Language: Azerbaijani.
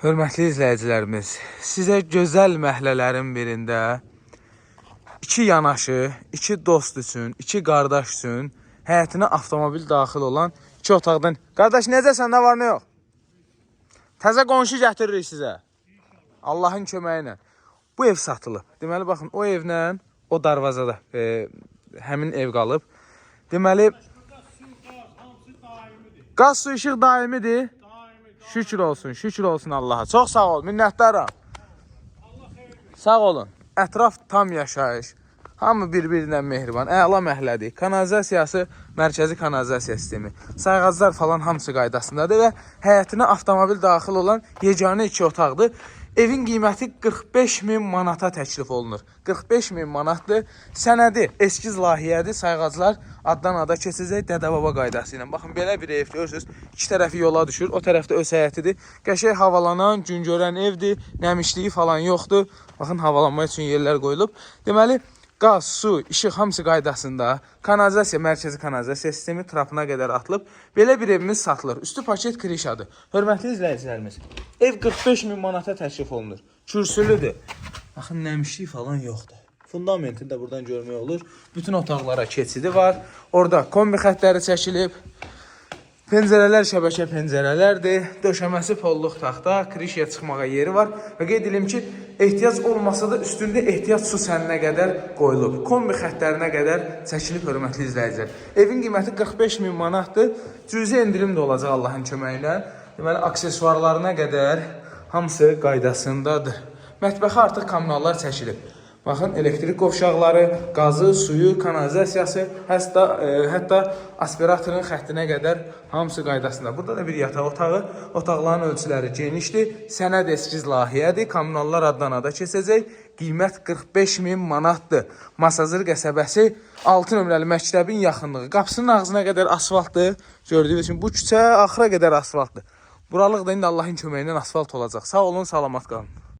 Hörmətli izləyicilərimiz, sizə gözəl məhlələrin birində iki yanaşı, iki dost üçün, iki qardaş üçün həyətinə avtomobil daxil olan iki otaqdan... Qardaş, necəsən, nə var, nə yox? Təzə qonşu gətiririk sizə. Allahın köməyi ilə. Bu ev satılıb. Deməli, baxın, o evlə, o darvazada həmin ev qalıb. Deməli, qaz, su, işıq daimidir. Şükür olsun Allaha. Çox sağ ol, minnətdaram. Sağ olun. Ətraf tam yaşayış. Hamı bir-birindən mehriban. Əla məhəllədir. Kanalizasiyası, mərkəzi kanalizasiya sistemi. Sayğaclar falan hamısı qaydasındadır və həyətinə avtomobil daxil olan yeganə iki otaqdır. Evin qiyməti 45.000 manata təklif olunur. 45.000 manatdır. Sənədi, eskiz layihədir. Sayğaclar addan ada keçəcək dədə-baba qaydası ilə. Baxın, belə bir ev görürsünüz. İki tərəfi yola düşür. O tərəfdə öz həyətidir. Qəşəng havalanan, gün görən evdir. Nəmişliyi falan yoxdur. Baxın, havalanma üçün yerlər qoyulub. Deməli, qaz, su, işıq hamısı qaydasında. Kanalizasiya, mərkəzi kanalizasiya sistemi trapına qədər atılıb. Belə bir evimiz satılır. Üstü paket krişadır. Hörmətli izləyicilərimiz, ev 45.000 manata təklif olunur. Kürsülüdür. Baxın, nəmişlik falan yoxdur. Fundamentini də buradan görmək olur. Bütün otaqlara keçidi var. Orada kombi xətləri çəkilib. Pəncərələr şəbəkə pəncərələrdir. Döşəməsi polluq taxta, krişiyə çıxmağa yeri var. Və qeyd edim ki, ehtiyac olmasa da üstündə ehtiyac su səninə qədər qoyulub. Kombi xətlərinə qədər çəkilib, hörmətli izləyicilər. Evin qiyməti 45.000 manatdır. Cüzi endirim də olacaq Allahın köməyi ilə. Deməli, aksesuarlarına qədər hamısı qaydasındadır. Mətbəxə artıq kommunallar çəkilib. Baxın, elektrik qovşaqları, qazı, suyu, kanalizasiyası, hətta aspiratorun xəttinə qədər hamısı qaydasında. Burada da bir yataq otağı. Otaqların ölçüləri genişdir. Sənəd eskiz layihədir. Kommunallar addan ada keçəcək. Qiymət 45.000 manatdır. Masazır qəsəbəsi 6 nömrəli məktəbin yaxınlığı. Qapısının ağzına qədər asfaltdır. Gördüyünüz üçün bu küçə axıra qədər asfaltdır. Buralıq da indi Allahın köməyindən asfalt olacaq. Sağ olun, salamat qalın.